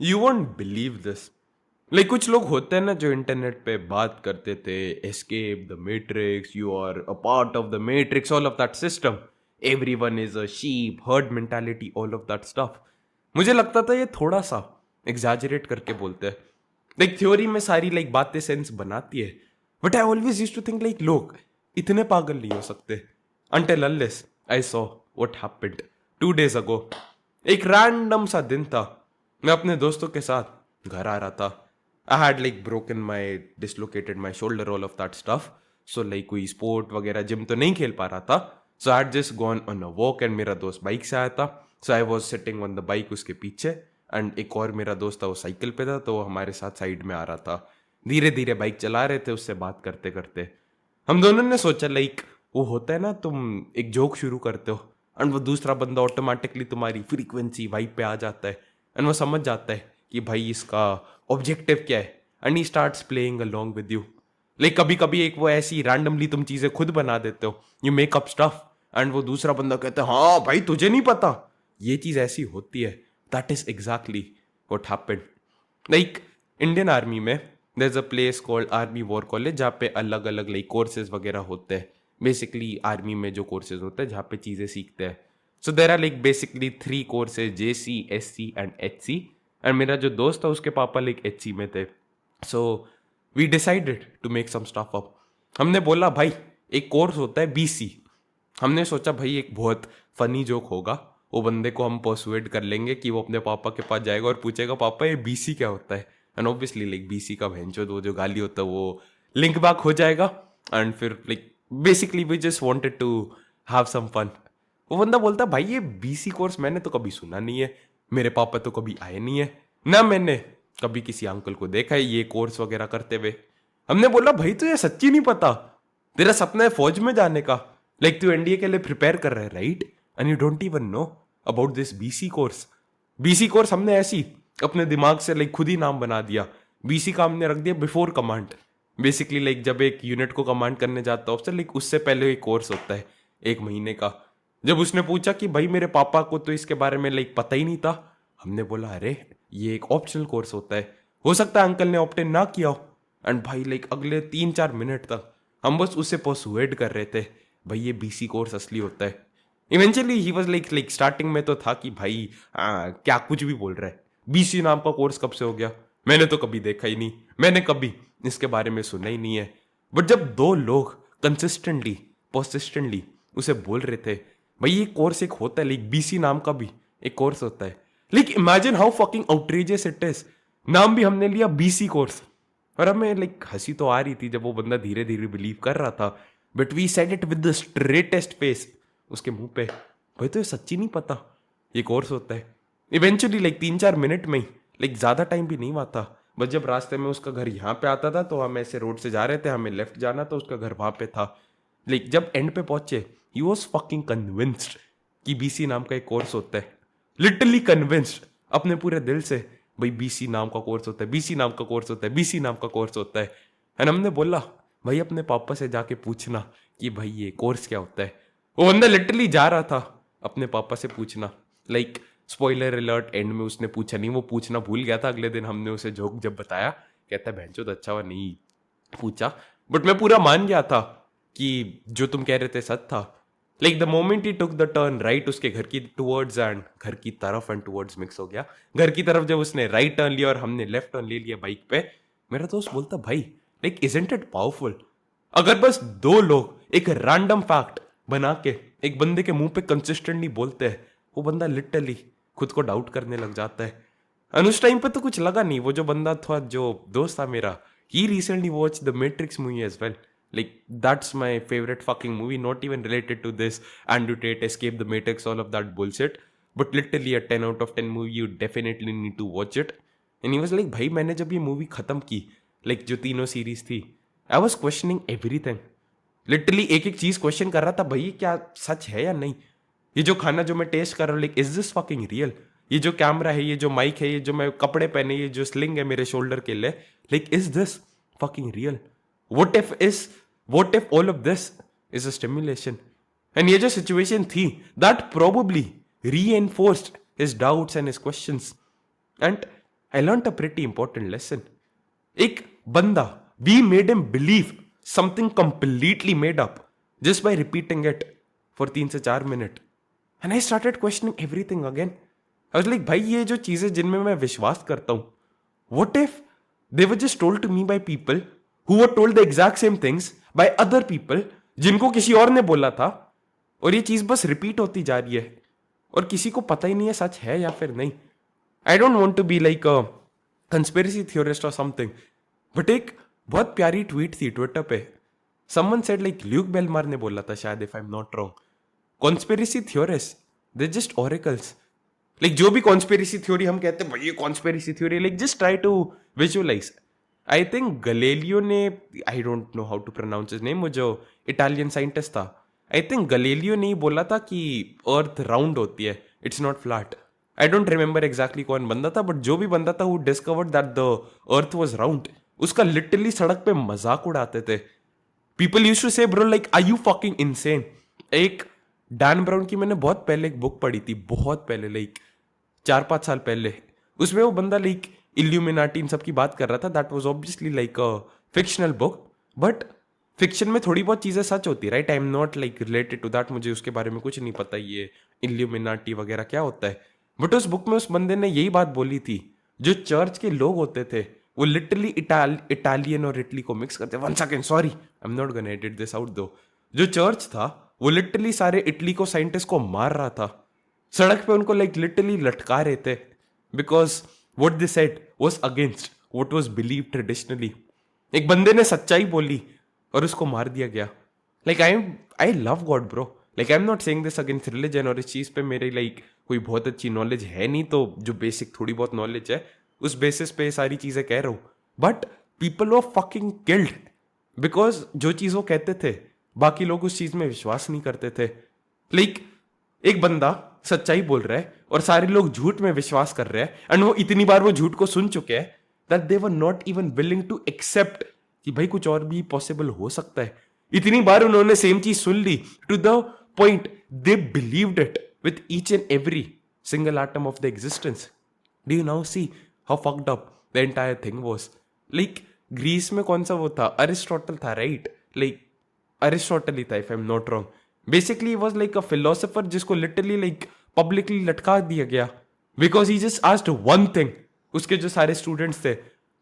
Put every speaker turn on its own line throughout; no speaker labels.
You won't believe this. Like कुछ लोग होते हैं ना जो इंटरनेट पे बात करते थे, escape the matrix, you are a part of the matrix, all of that system, everyone is a sheep, herd mentality, all of that stuff. मुझे लगता था ये थोड़ा सा एग्जैजरेट करके बोलते हैं। लाइक थ्योरी में सारी लाइक बातें सेंस बनाती है, but I always used to think like लोग इतने पागल नहीं हो सकते। until unless I saw what happened 2 days ago। एक रैंडम सा दिन था, मैं अपने दोस्तों के साथ घर आ रहा था। I had like broken my dislocated my shoulder, all of that stuff. So like कोई स्पोर्ट वगैरह जिम तो नहीं खेल पा रहा था। So I had just gone on a walk and मेरा दोस्त बाइक से आया था। So I was sitting on the bike उसके पीछे, एंड एक और मेरा दोस्त था वो साइकिल पे था, तो वो हमारे साथ साइड में आ रहा था। धीरे धीरे बाइक चला रहे थे उससे बात करते करते। हम दोनों ने सोचा लाइक वो होता है ना, तुम एक जोक शुरू करते हो एंड वो दूसरा बंदा ऑटोमेटिकली तुम्हारी फ्रीक्वेंसी वाइब पे आ जाता है एंड वो समझ जाता है कि भाई इसका ऑब्जेक्टिव क्या है, and he starts playing along with you. Like कभी कभी एक वो ऐसी रैंडमली तुम चीजें खुद बना देते हो, you make up stuff, and वो दूसरा बंदा कहता है हाँ भाई तुझे नहीं पता ये चीज ऐसी होती है। That is exactly what happened. Like Indian army में there is a place called army war college, जहाँ पे अलग अलग लाइक कोर्सेज वगैरह होते हैं। बेसिकली आर्मी में जो कोर्सेज होते हैं जहाँ पे चीज़ें सीखते हैं। So there are like basically 3 courses, JC, SC and HC। And मेरा जो दोस्त था उसके पापा लाइक HC में थे। So we decided to make some stuff up. हमने बोला भाई एक कोर्स होता है BC। हमने सोचा भाई एक बहुत फनी जोक होगा, वो बंदे को हम परसुएड कर लेंगे कि वो अपने पापा के पास जाएगा और पूछेगा पापा ये BC क्या होता है। एंड ऑब्वियसली लाइक BC का भैंचोद वो जो गाली होता है वो लिंक बैक हो जाएगा। एंड फिर like basically we just wanted to have some fun. वो बंदा बोलता भाई ये BC कोर्स मैंने तो कभी सुना नहीं है, मेरे पापा तो कभी आए नहीं है, ना मैंने कभी किसी अंकल को देखा है ये कोर्स वगैरह करते हुए। हमने बोला भाई तो ये सच्ची नहीं पता, तेरा सपना है फौज में जाने का, लाइक तू NDA के लिए प्रिपेयर कर रहा है right, and you don't even know about this BC course. BC course हमने ऐसी अपने दिमाग से लाइक खुद ही नाम बना दिया। BC का हमने रख दिया बिफोर कमांड। बेसिकली लाइक जब एक यूनिट को कमांड करने जाता ऑफिसर, लाइक उससे पहले एक कोर्स होता है 1 महीने का। जब उसने पूछा कि भाई मेरे पापा को तो इसके बारे में लाइक पता ही नहीं था, हमने बोला अरे ये एक ऑप्शनल कोर्स होता है, हो सकता है अंकल ने ऑप्ट इन ना किया हो। एंड भाई लाइक अगले 3-4 मिनट तक हम बस उसे परसुएड कर रहे थे भाई ये BC कोर्स असली होता है। Eventually he was like starting में तो था कि भाई क्या कुछ भी बोल रहा है, BC नाम का कोर्स कब से हो गया, मैंने तो कभी देखा ही नहीं, मैंने कभी इसके बारे में सुना ही नहीं है। बट जब 2 लोग कंसिस्टेंटली परसिस्टेंटली उसे बोल रहे थे भाई ये कोर्स एक होता है, लाइक BC नाम का भी एक कोर्स होता है, like imagine how fucking outrageous it is. नाम भी हमने लिया BC कोर्स, और हमें लाइक हंसी तो आ रही थी जब वो बंदा धीरे धीरे बिलीव कर रहा था, but we said it with the straightest face उसके मुंह पे, भाई तो ये सच्ची नहीं पता ये कोर्स होता है। इवेंचुअली लाइक 3-4 मिनट में ही, लाइक ज्यादा टाइम भी नहीं हुआ था, बस जब रास्ते में उसका घर यहाँ पे आता था तो हम ऐसे रोड से जा रहे थे, हमें लेफ्ट जाना था, उसका घर वहां पे था। लाइक जब एंड पे पहुंचे ही वॉज फकिंग कन्विंस्ड कि BC नाम का एक कोर्स होता है, लिटरली कन्विंस्ड अपने पूरे दिल से भाई BC नाम का कोर्स होता है, BC नाम का कोर्स होता है, BC नाम का कोर्स होता है। एंड हमने बोला भाई अपने पापा से जाके पूछना कि भाई ये कोर्स क्या होता है। वो बंदा लिटरली जा रहा था अपने पापा से पूछना, लाइक स्पॉइलर अलर्ट, एंड में उसने पूछा नहीं, वो पूछना भूल गया था। अगले दिन हमने उसे जोक जब बताया कहता है भैंचो तो अच्छा हुआ नहीं पूछा, बट मैं पूरा मान गया था कि जो तुम कह रहे थे सच था। Like the moment he took the turn right उसके घर की टूवर्ड्स एंड घर की तरफ एंड टूवर्ड्स मिक्स हो गया, घर की तरफ जब उसने राइट टर्न लिया और हमने लेफ्ट टर्न ले लिया बाइक पे, मेरा दोस्त बोलता भाई लाइक इजंट इट पावरफुल, अगर बस 2 लोग एक रैंडम फैक्ट बना के एक बंदे के मुंह पे कंसिस्टेंटली बोलते हैं, वो बंदा लिटरली खुद को डाउट करने लग जाता है। और उस टाइम पे तो कुछ लगा नहीं, वो जो बंदा था जो दोस्त था मेरा, he recently watch the Matrix movie as well, like that's my favorite fucking movie, not even related to this Andrew Tate, Escape the Matrix, all of that bullshit, but literally a 10 out of 10 movie, you definitely need to watch it। and he was like भाई मैंने जब ये movie खत्म की, like जो तीनों series थी, I was questioning everything, literally एक एक चीज क्वेश्चन कर रहा था भाई क्या सच है या नहीं, ये जो खाना जो मैं टेस्ट कर रहा हूँ like is this fucking real, ये जो कैमरा है, ये जो माइक है, ये जो मैं कपड़े पहने, ये जो स्लिंग है मेरे शोल्डर के लिए, like is this fucking real, what if all of this is a stimulation। and ये जो सिचुएशन थी that probably reinforced his doubts and his questions। and I learned a pretty important lesson. एक बंदा, we made him believe something completely made up just by repeating it for 3 से 4 minute. And I started questioning everything again. I was like, भाई ये जो चीजें जिनमें मैं विश्वास करता हूँ, what if they were just told to me by people who were told the exact same things by other people जिनको किसी और ने बोला था, और ये चीज बस रिपीट होती जा रही है और किसी को पता ही नहीं है सच है या फिर नहीं. I don't want to be like a conspiracy theorist और समथिंग, बट एक बहुत प्यारी ट्वीट थी ट्विटर पे. Someone said like Luke Belmar ने बोला था शायद, if I am not wrong, conspiracy theorist they just oracles. Like जो भी कॉन्स्पिरेसी थ्योरी हम कहते हैं भाई ये conspiracy theory, like just try to visualize. I think Galileo ने, I don't know how to pronounce his name, वो जो इटालियन साइंटिस्ट था, आई थिंक गलेलियो ने ही बोला था कि अर्थ राउंड होती है, it's not flat. I don't remember exactly कौन बंदा था, बट जो भी बंदा था वो discovered that the earth was round, उसका लिटरली सड़क पे मजाक उड़ाते थे. People used to say bro like are you fucking insane. एक डैन ब्राउन की मैंने बहुत पहले एक बुक पढ़ी थी, बहुत पहले, लाइक 4-5 साल पहले. उसमें वो बंदा लाइक इल्यूमिनाटी इन सब की बात कर रहा था. That was obviously like a fictional book, but fiction में थोड़ी बहुत चीजें सच होती है, right. I am not like related to that, मुझे उसके बारे में कुछ नहीं पता ये इल्यूमिनाटी वगैरह क्या होता है. बट उस बुक में उस बंदे ने यही बात बोली थी, जो चर्च के लोग होते थे वो लिटरली इटालियन और इटली को मिक्स करते. 1 second, sorry, I am not gonna edit this out दो. जो चर्च था वो लिटरली सारे इटली को साइंटिस्ट को मार रहा था, सड़क पे उनको लाइक लिटरली लटका रहे थे, because what they said was against what was believe traditionally. एक बंदे ने सच्चाई बोली और उसको मार दिया गया. Like I love God bro, like I am not saying this against religion, और इस चीज पे मेरे लाइक कोई बहुत अच्छी नॉलेज है नहीं, तो जो बेसिक थोड़ी बहुत नॉलेज है उस बेसिस पे सारी चीजें कह रहा हूं. But people were fucking killed because जो चीज वो कहते थे बाकी लोग उस चीज में विश्वास नहीं करते थे. लाइक एक बंदा सच्चाई बोल रहा है और सारे लोग झूठ में विश्वास कर रहे हैं, एंड वो इतनी बार वो झूठ को सुन चुके हैं that they were not even willing to accept कि भाई कुछ और भी पॉसिबल हो सकता है. इतनी बार उन्होंने सेम चीज सुन ली to the point they believed it with each and every single atom of the existence. Do you now see how fucked up the entire thing was. Like Greece में कौन सा वो था, अरिस्टोटल था, राइट. लाइक अरिस्टोटल ही था if I am not wrong. Basically was like a philosopher जिसको literally like publicly लटका दिया गया because he just asked one thing. उसके जो सारे स्टूडेंट्स थे,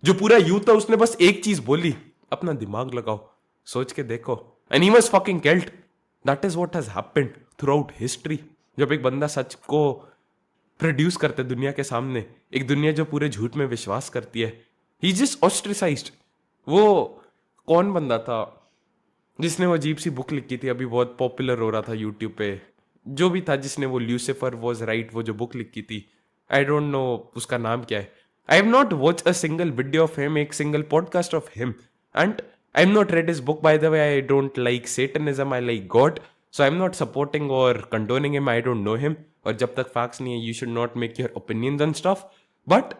जो पूरा यूथ था, उसने बस एक चीज बोली, अपना दिमाग लगाओ, सोच के देखो, and he was fucking killed. That is what has happened through out history. जब एक बंदा सच को प्रोड्यूस करते दुनिया के सामने, एक दुनिया जो पूरे झूठ में विश्वास करती है, ही जस्ट ऑस्ट्रिसाइज्ड. वो कौन बंदा था जिसने वो अजीब सी बुक लिखी थी, अभी बहुत पॉपुलर हो रहा था यूट्यूब पे, जो भी था जिसने वो ल्यूसिफर वॉज राइट वो जो बुक लिखी थी, आई डोंट नो उसका नाम क्या है. I have not watch a single video of him, एक single podcast of him, and I am not read his book. By the way, I don't like Satanism, I like God, so I am not supporting और condoning him. I don't know him, और जब तक facts नहीं है you should not make your opinions and stuff. But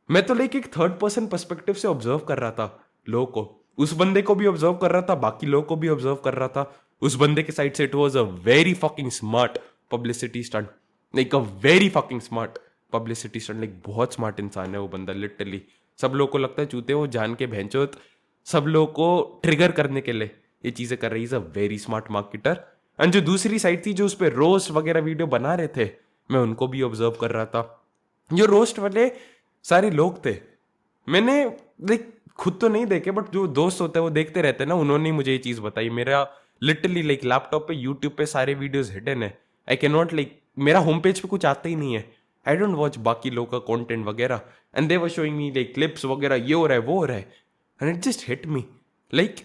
मैं तो like एक third person perspective से ऑब्जर्व कर रहा था लोगों को. उस बंदे को भी ऑब्जर्व कर रहा था, बाकी लोगों को भी ऑब्जर्व कर रहा था. उस बंदे के साइड से it was a very fucking smart publicity stunt, like a very fucking smart publicity stunt. Like बहुत स्मार्ट इंसान है वो बंदा लिटरली. सब लोगों को लगता है चूते वो जान के भैंचोत सब लोगों को ट्रिगर करने के लिए ये चीजें कर रही. Is a very smart marketer. And जो दूसरी साइड थी जो उस पर रोस्ट वगैरह वीडियो बना रहे थे, मैं उनको भी ऑब्जर्व कर रहा था. जो रोस्ट वाले सारे लोग थे, मैंने लाइक खुद तो नहीं देखे, बट जो दोस्त होते हैं वो देखते रहते हैं ना, उन्होंने मुझे ये चीज बताई. मेरा लिटरली लाइक लैपटॉप पे यूट्यूब पे सारे वीडियोस हिडन है. आई कैन नॉट लाइक, मेरा होम पेज पे कुछ आता ही नहीं है. आई डोंट वॉच बाकी लोगों का कंटेंट वगैरह, and they were showing me like clips वगैरह, ये हो रहा है वो हो रहा है, and it just hit me. Like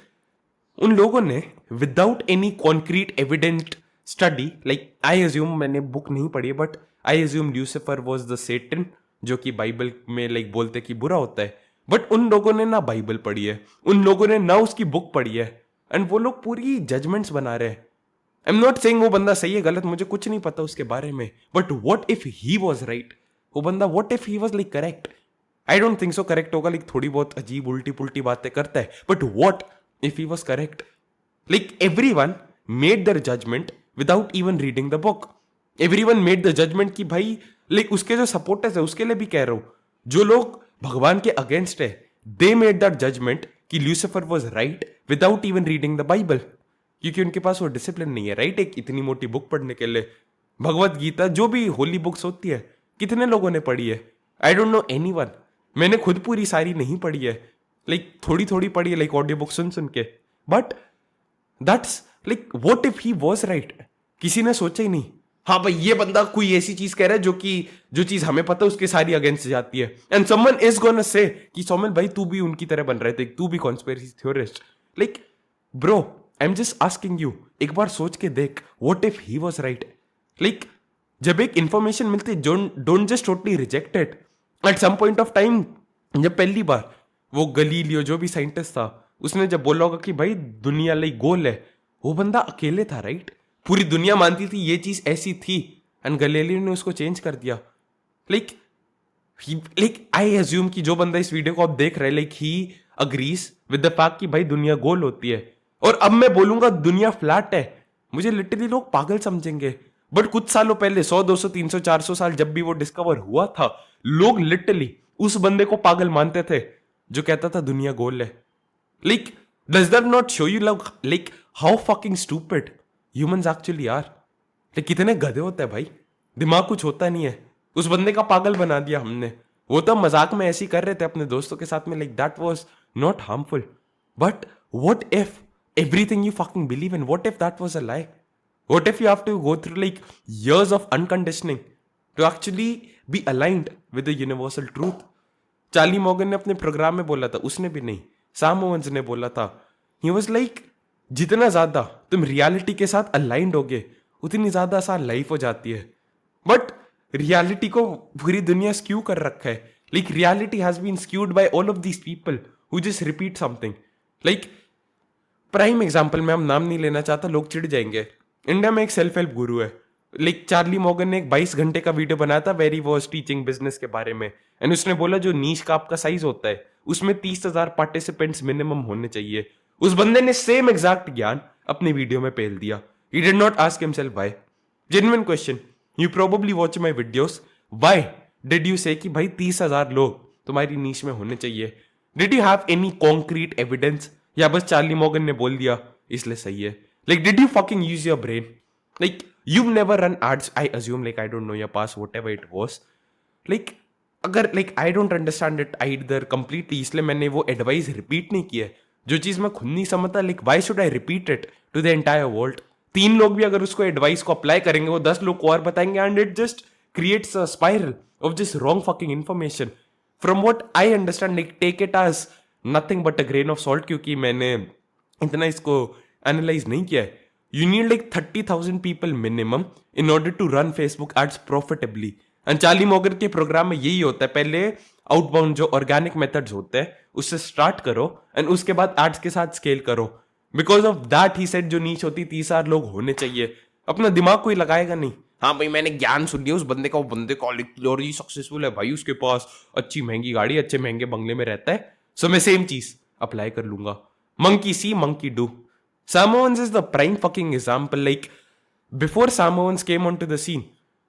उन लोगों ने without any concrete evident study, like I assume, मैंने बुक नहीं पढ़ी but I assume Lucifer was the Satan, जो कि बाइबल में लाइक बोलते कि बुरा होता है. बट उन लोगों ने ना बाइबल पढ़ी है, उन लोगों ने ना उसकी बुक पढ़ी है, एंड वो लोग पूरी जजमेंट्स बना रहे हैं. आई एम नॉट सेइंग वो बंदा सही है गलत, मुझे कुछ नहीं पता उसके बारे में, but what if he was right. वो बंदा what if he was like correct. I don't think so correct होगा, लाइक थोड़ी बहुत अजीब उल्टी पुल्टी बातें करता है, but what if he was correct. Like everyone made their judgement without even reading the book. Everyone made the judgement कि भाई, लाइक उसके जो सपोर्टर्स है उसके लिए भी कह रहा हूं, जो लोग भगवान के अगेंस्ट है, दे मेड दैट जजमेंट कि Lucifer was right without even reading the Bible, क्योंकि उनके पास वो डिसिप्लिन नहीं है, राइट? एक इतनी मोटी बुक पढ़ने के लिए भगवत गीता, जो भी होली बुक्स होती है, कितने लोगों ने पढ़ी है? आई डोंट नो एनीवन। मैंने खुद पूरी सारी नहीं पढ़ी है, लाइक थोड़ी थोड़ी पढ़ी है, लाइक ऑडियो बुक सुन सुन के। But that's like what if he was right? किसी ने सोचा ही नहीं। हाँ भाई, ये बंदा कोई ऐसी चीज कह रहा है जो चीज हमें पता है उसके सारी अगेंस्ट जाती है, and someone is gonna say कि सोमेल भाई तू भी उनकी तरह बन रहे थे, तू भी conspiracy theorist. Like bro, I am just asking you, एक बार सोच के देख, what if he was right? Like जब एक इंफॉर्मेशन मिलती है, don't just totally reject it. At some point of time, जब पहली बार वो गलीलियो जो भी साइंटिस्ट था, उसने जब बोला होगा कि भाई दुनिया लाइक गोल है, वो बंदा अकेले था, राइट? पूरी दुनिया मानती थी ये चीज ऐसी थी, एंड गलीलियो ने उसको चेंज कर दिया। लाइक आई एज्यूम कि जो बंदा इस वीडियो को आप देख रहे हैं, like he agrees with the fact कि भाई दुनिया गोल होती है। और अब मैं बोलूंगा दुनिया फ्लैट है, मुझे लिटरली लोग पागल समझेंगे। बट कुछ सालों पहले, 100 200 300 400 साल जब भी वो डिस्कवर हुआ था, लोग लिटरली उस बंदे को पागल मानते थे जो कहता था दुनिया गोल है। Like does that not show you like how fucking stupid humans actually are? Like कितने गधे होते हैं भाई, दिमाग कुछ होता नहीं है। उस बंदे का पागल बना दिया हमने। वो तो मजाक में ऐसे ही कर रहे थे अपने दोस्तों के साथ में, like that was not harmful. But what if everything you fucking believe in, what if that was a lie? What if you have to go through like years of unconditioning to actually be aligned with the universal truth? Charlie Morgan ने अपने programme में बोला था, उसने भी नहीं, Sam ओवन्स ने बोला था, ही वाज लाइक जितना ज्यादा तुम रियलिटी के साथ अलाइंड होगे उतनी ज्यादा आसान लाइफ हो जाती है। बट रियलिटी को पूरी दुनिया स्क्यू कर रखा है। Like reality has been skewed by all of these people who just repeat something. Like prime example में, हम नाम नहीं लेना चाहता, लोग चिढ़ जाएंगे। इंडिया में एक सेल्फ हेल्प गुरु है, लाइक चार्ली मॉर्गन ने एक 22 घंटे का वीडियो बनाया था वेरी वॉज टीचिंग बिजनेस के बारे में, एंड उसने बोला जो नीश का आपका साइज होता है उसमें 30,000 पार्टिसिपेंट्स मिनिमम होने चाहिए। उस बंदे ने सेम एग्जैक्ट ज्ञान अपने वीडियो में पेल दिया। He did not ask himself why. Genuine question, you probably watch my videos, why did you से कि भाई 30,000 लोग तुम्हारी नीश में होने चाहिए? Did you have any concrete evidence, या बस चार्ली मॉर्गन ने बोल दिया इसलिए सही है? Like did you fucking use your brain? Like you never run ads, I assume, like I don't know your pass whatever it was. Like अगर like I don't understand it either completely, इसलिए मैंने वो advice repeat नहीं किया है। जो चीज मैं खुद नहीं समझता, like why should I repeat it to the entire world? 3 लोग भी अगर उसको एडवाइस को अप्लाई करेंगे, वो 10 लोग को और बताएंगे, and it just creates a spiral of just wrong fucking information. From what I understand, like take it as nothing but a grain of salt, क्योंकि मैंने इतना इसको एनालाइज नहीं किया है। You need like 30,000 people minimum in order to run Facebook ads profitably. And Charlie Morgan के programme में यही होता है, पहले आउटबाउंड जो ऑर्गेनिक मेथड्स होते हैं उससे स्टार्ट करो, एंड उसके बाद एड्स के साथ स्केल करो। Because of that he said जो नीच होती 30,000 लोग होने चाहिए। अपना दिमाग कोई लगाएगा नहीं। हाँ भाई, मैंने ज्ञान सुन लिया उस बंदे का, वो बंदे का सक्सेसफुल है भाई, उसके पास अच्छी महंगी गाड़ी, अच्छे महंगे बंगले में रहता है, सो मैं सेम चीज अप्लाई कर लूंगा। Monkey see monkey do. Sam Owens is the prime fucking example. Like before Sam Owens came onto the scene,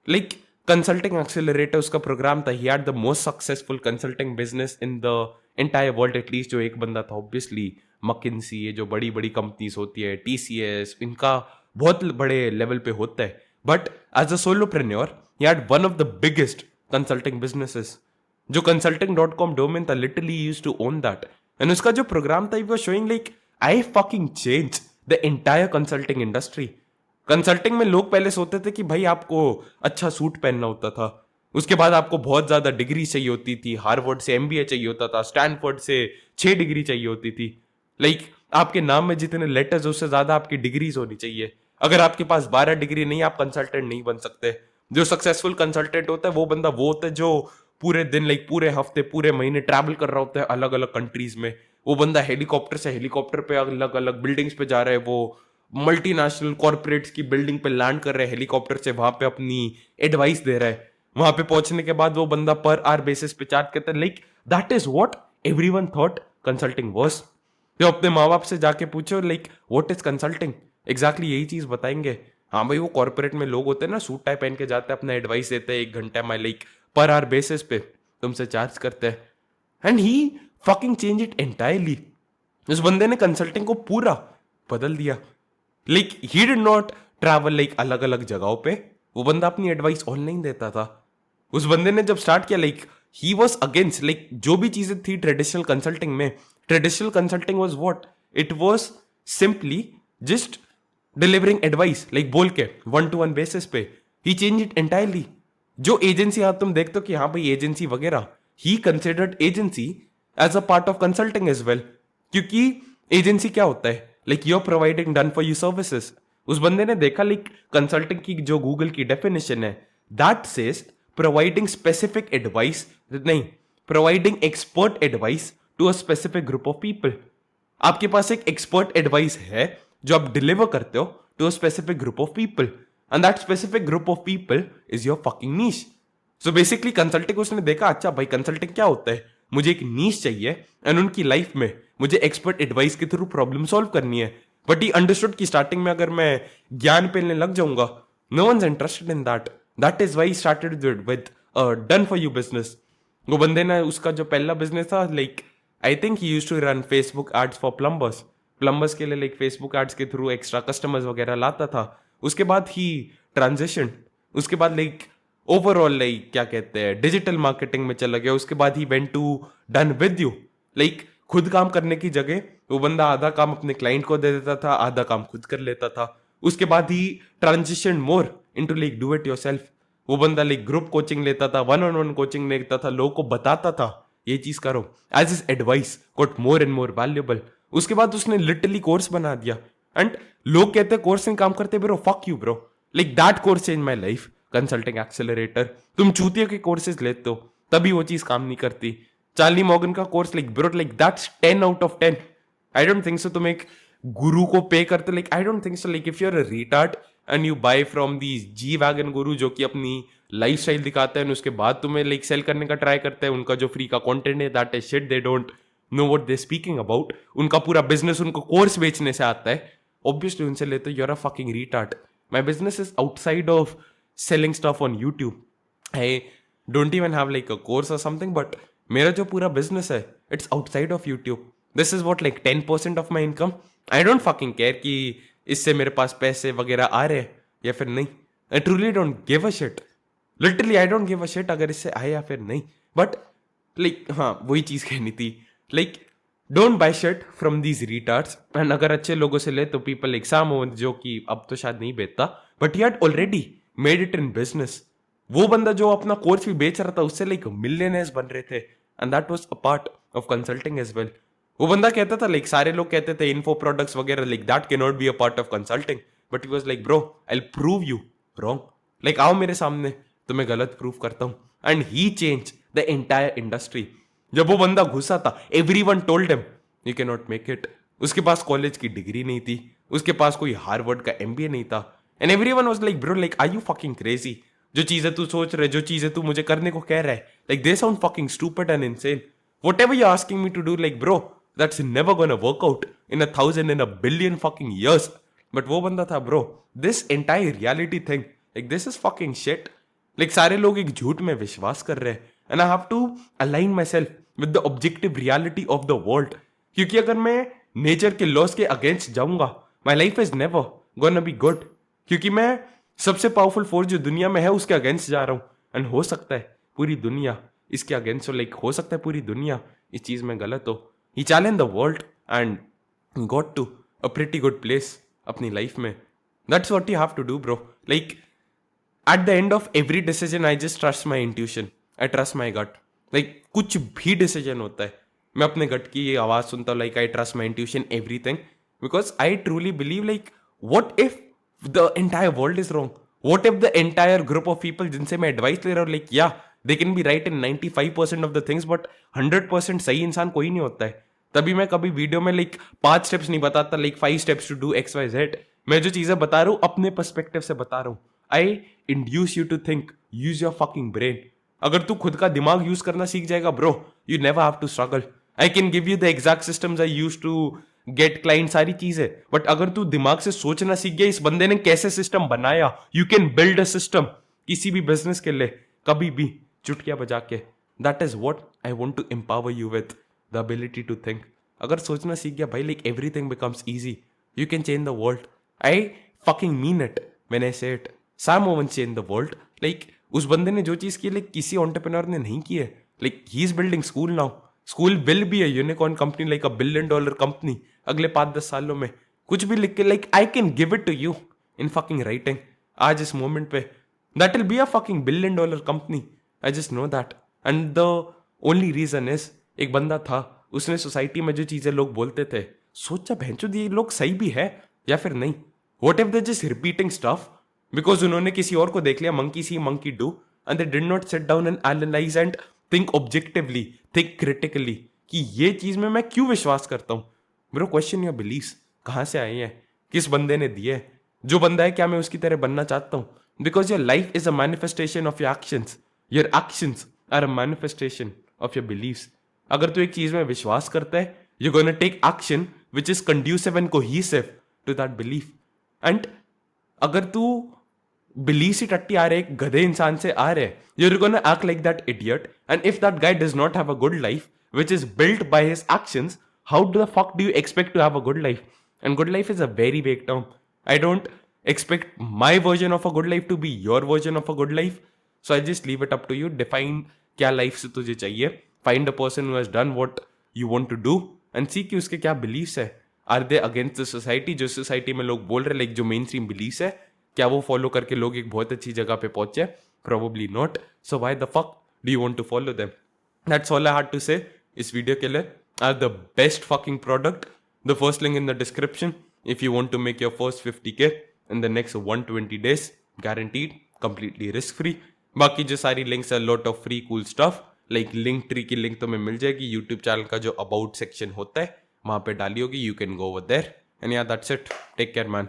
like consulting accelerator उसका प्रोग्राम था, he had the most successful consulting business in the entire world, at least जो एक बंदा था। obviously McKinsey, ये जो बड़ी बड़ी कंपनीज होती है, TCS, इनका बहुत बड़े लेवल पे होता है। But as a solopreneur he had one of the biggest consulting businesses। जो consulting.com डोमेन था, literally he used to own that। And उसका जो प्रोग्राम था, he was showing like I fucking changed the entire consulting industry। Consulting में लोग पहले सोचते थे कि भाई आपको अच्छा सूट पहनना होता था, उसके बाद आपको बहुत ज्यादा डिग्री चाहिए होती थी, हार्वर्ड से MBA चाहिए होता था, स्टैनफोर्ड से 6 डिग्री चाहिए होती थी। लाइक आपके नाम में जितने लेटर्स, उससे ज्यादा आपकी डिग्रीज होनी चाहिए। अगर आपके पास 12 डिग्री नहीं, आप कंसल्टेंट नहीं बन सकते। जो सक्सेसफुल कंसल्टेंट होता है वो बंदा वो होता है जो पूरे दिन, लाइक पूरे हफ्ते, पूरे महीने ट्रैवल कर रहा होता है अलग अलग कंट्रीज में। वो बंदा हेलीकॉप्टर से हेलीकॉप्टर पे अलग अलग बिल्डिंग्स पे जा रहा है, वो मल्टीनेशनल कॉर्पोरेट्स की बिल्डिंग पे लैंड कर रहा है हेलीकॉप्टर से, वहां पे अपनी एडवाइस दे रहा है। वहां पे पहुंचने के बाद वो बंदा पर आवर बेसिस पे चार्ज करता है। Like that is what everyone thought consulting was. तो अपने माँ बाप से जाके पूछो like what is consulting, exactly यही चीज बताएंगे। हाँ भाई, वो कॉर्पोरेट में लोग होते हैं ना, सूट टाई पहन के जाते हैं, अपना एडवाइस देते हैं 1 घंटे में, लाइक पर आवर बेसिस पे तुमसे चार्ज करते हैं। And he fucking change it entirely. उस बंदे ने कंसल्टिंग को पूरा बदल दिया. Like he did not travel like अलग अलग जगहों पे. वो बंदा अपनी एडवाइस ऑनलाइन देता था. उस बंदे ने जब स्टार्ट किया like he was against like जो भी चीजें थी ट्रेडिशनल कंसल्टिंग में. Traditional consulting was what it was simply just delivering advice like बोल के 1-to-1 बेसिस पे. He change it entirely. जो एजेंसी आप तुम देखते हो कि हाँ भाई एजेंसी वगैरह, he considered agency as a part of consulting as well. क्योंकि एजेंसी क्या होता है like you are providing done for you services. उस बंदे ने देखा लाइक कंसल्टिंग की जो गूगल की डेफिनेशन है that says providing specific advice, नहीं, providing expert advice to a specific group of people. आपके पास एक एक्सपर्ट एडवाइस है जो आप डिलीवर करते हो to a specific group of people and that specific group of people is your fucking niche. So basically consulting उसने देखा अच्छा भाई कंसल्टिंग क्या होता है, मुझे एक नीश चाहिए एंड उनकी लाइफ में मुझे एक्सपर्ट एडवाइस के थ्रू प्रॉब्लम सॉल्व करनी है. बट ही अंडरस्टूड कि स्टार्टिंग में अगर मैं ज्ञान पेलने लग जाऊंगा no one is interested in that. That is why started with done for you business. वो बंदे ने उसका जो पहला बिजनेस था like I think he used to run Facebook ads for plumbers के लिए लाइक फेसबुक एड्स के थ्रू एक्स्ट्रा कस्टमर्स वगैरह लाता था. उसके बाद ही ट्रांजिशन, उसके बाद लाइक ओवरऑल लाइक क्या कहते हैं डिजिटल मार्केटिंग में चला गया. उसके बाद he went to done with you. Like खुद काम करने की जगह वो बंदा आधा काम अपने क्लाइंट को दे देता था, आधा काम खुद कर लेता था. उसके बाद ही transition more into like do it yourself. वो बंदा लाइक ग्रुप कोचिंग लेता था, 1-on-1 कोचिंग लेता था, लोगों को बताता था ये चीज करो. As is advice got more and more valuable. उसके बाद उसने लिटरली कोर्स बना दिया एंड लोग कहते हैं कोर्स में काम करते bro, fuck you bro. Like that course change my life. Consulting accelerator. तुम चूतियों के कोर्सेज लेते हो तभी वो चीज काम नहीं करती. चार्ली मॉर्गन का course like bro like that's 10 out of 10. I don't think so तुम एक गुरु को पे करते like I don't think so. Like if you are a retard and you buy from the G wagon guru जो कि अपनी life style दिखाते हैं उसके बाद तुम्हें लाइक सेल करने का ट्राई करते हैं, उनका जो फ्री का कंटेंट है that is shit. They don't know what they speaking about. उनका पूरा बिजनेस उनको कोर्स बेचने से आता है. ऑब्वियसली उनसे लेते you are a fucking retard. My business is outside of selling stuff on YouTube. I don't even have like a course or something, but मेरा जो पूरा business है it's outside of YouTube. This is what like 10% of my income. I don't fucking care कि इससे मेरे पास पैसे वगैरह आ रहे हैं या फिर नहीं. I truly don't give a shit. Literally I don't give a shit अगर इससे आए या फिर नहीं. But like हाँ वही चीज कहनी थी. Like don't buy shit from these retards. And अगर अच्छे लोगों से ले तो people like Samo जो कि अब तो शायद नहीं बेचता but he had already made it in business. वो बंदा जो अपना कोर्स भी बेच रहा था उससे लाइक मिलियनर्स बन रहे थे and that was a part of consulting as well. वो बंदा कहता था लाइक सारे लोग कहते थे इन्फो प्रोडक्ट्स वगैरह like that can not be a part of consulting but he was like bro I will prove you wrong. Like आओ मेरे सामने तो मैं गलत प्रूव करता हूं. And he change the entire industry. जब वो बंदा घुसा था everyone told him you can not make it. उसके पास कॉलेज की डिग्री नहीं थी, उसके पास कोई हार्वर्ड का एमबीए नहीं था. And everyone was like, bro, like, are you fucking crazy? जो चीजें तू सोच रहे, जो चीजें तू मुझे करने को कह रहा है, like, they sound fucking stupid and insane. Whatever you're asking me to do, like, bro, that's never gonna work out in 1,000 in a billion fucking years. But वो बंदा था, bro, this entire reality thing, like, this is fucking shit. Like, सारे लोग एक झूठ में विश्वास कर रहे हैं. And I have to align myself with the objective reality of the world. क्योंकि अगर मैं नेचर के लॉस के अगेंस्ट जाऊंगा, my life is never gonna be good. क्योंकि मैं सबसे पावरफुल फोर्स जो दुनिया में है उसके अगेंस्ट जा रहा हूं एंड हो सकता है पूरी दुनिया इसके अगेंस्ट हो. लाइक हो सकता है पूरी दुनिया इस चीज में गलत हो. He challenge the world and got to a pretty good place अपनी लाइफ में. That's what you have to do bro. Like at the end of every decision I just trust my intuition. I trust my gut. Like कुछ भी decision होता है मैं अपने गट की आवाज सुनता हूँ. Like I trust my intuition everything because I truly believe like what if the entire world is wrong? What if the entire group of people जिनसे मैं एडवाइस ले रहा हूँ like yeah they can be right in 95% of the things but 100% सही इंसान कोई नहीं होता है. तभी मैं कभी वीडियो में लाइक 5 स्टेप्स नहीं बताता like 5 steps to do XYZ. मैं जो चीजें बता रहा हूँ अपने पर्सपेक्टिव से बता रहा हूँ. I induce you to think. Use your fucking brain. अगर तू खुद का दिमाग यूज करना सीख जाएगा bro you never have to struggle. I can give you the exact systems I use to get client सारी चीजें बट अगर तू दिमाग से सोचना सीख गया इस बंदे ने कैसे सिस्टम बनाया. You can build a system किसी भी बिजनेस के लिए कभी भी चुटकिया बजा के. That is what I want to empower you with the ability to think. अगर सोचना सीख गया भाई, like everything becomes easy. You can change the world. I fucking mean it when I say it. Sam Owen change the world. Like उस बंदे ने जो चीज की लाइक किसी एंटरप्रेन्योर ने नहीं की है. Like he is building school now. School will be a unicorn company, like $1 billion company अगले 5-10 सालों में. कुछ भी लिख के like I can give it to you in fucking writing आज इस मोमेंट पे. That will be a fucking $1 billion company. I just know that. And the only reason is, एक बंदा था, उसने सोसाइटी में जो चीजें लोग बोलते थे सोचा भैंचो ये लोग सही भी है या फिर नहीं. What if they just repeating stuff because उन्होंने किसी और को देख लिया, monkey see monkey do, and they did not sit down and analyse and think objectively, think critically कि ये चीज में मैं क्यों विश्वास करता हूं. Bro, question your beliefs. कहां से आए हैं, किस बंदे ने दिए. जो बंदा है क्या मैं उसकी तरह बनना चाहता हूं. Because your life is a manifestation of your actions. Your actions are a manifestation of your beliefs. अगर तू एक चीज में विश्वास करता है, you gonna take action which is conducive and cohesive to that belief. And अगर तू बिलीव से टट्टी आ रहे, एक गधे इंसान से आ रहे, you're gonna act like that idiot. And if that guy does not have a good life, which is built by his actions, how the fuck do you expect to have a good life? And good life is a very vague term. I don't expect my version of a good life to be your version of a good life. So I just leave it up to you. Define क्या life से तुझे चाहिए. Find a person who has done what you want to do and see कि उसके क्या beliefs है. Are they against the society? जो society में लोग बोल रहे, like जो mainstream beliefs है, क्या वो फॉलो करके लोग एक बहुत अच्छी जगह पे पहुंचे? Probably not. So why the fuck do you want to follow them? That's all I had to say इस वीडियो के लिए. Are the best fucking product. The first link in the description if you want to make your first 50K in the next 120 days, guaranteed, completely risk free. बाकी जो सारी links है, lot of free cool stuff, like Linktree की लिंक तुम्हें मिल जाएगी. YouTube channel का जो अबाउट सेक्शन होता है वहां पे डाली होगी. You can go over there. And yeah that's it. Take care man.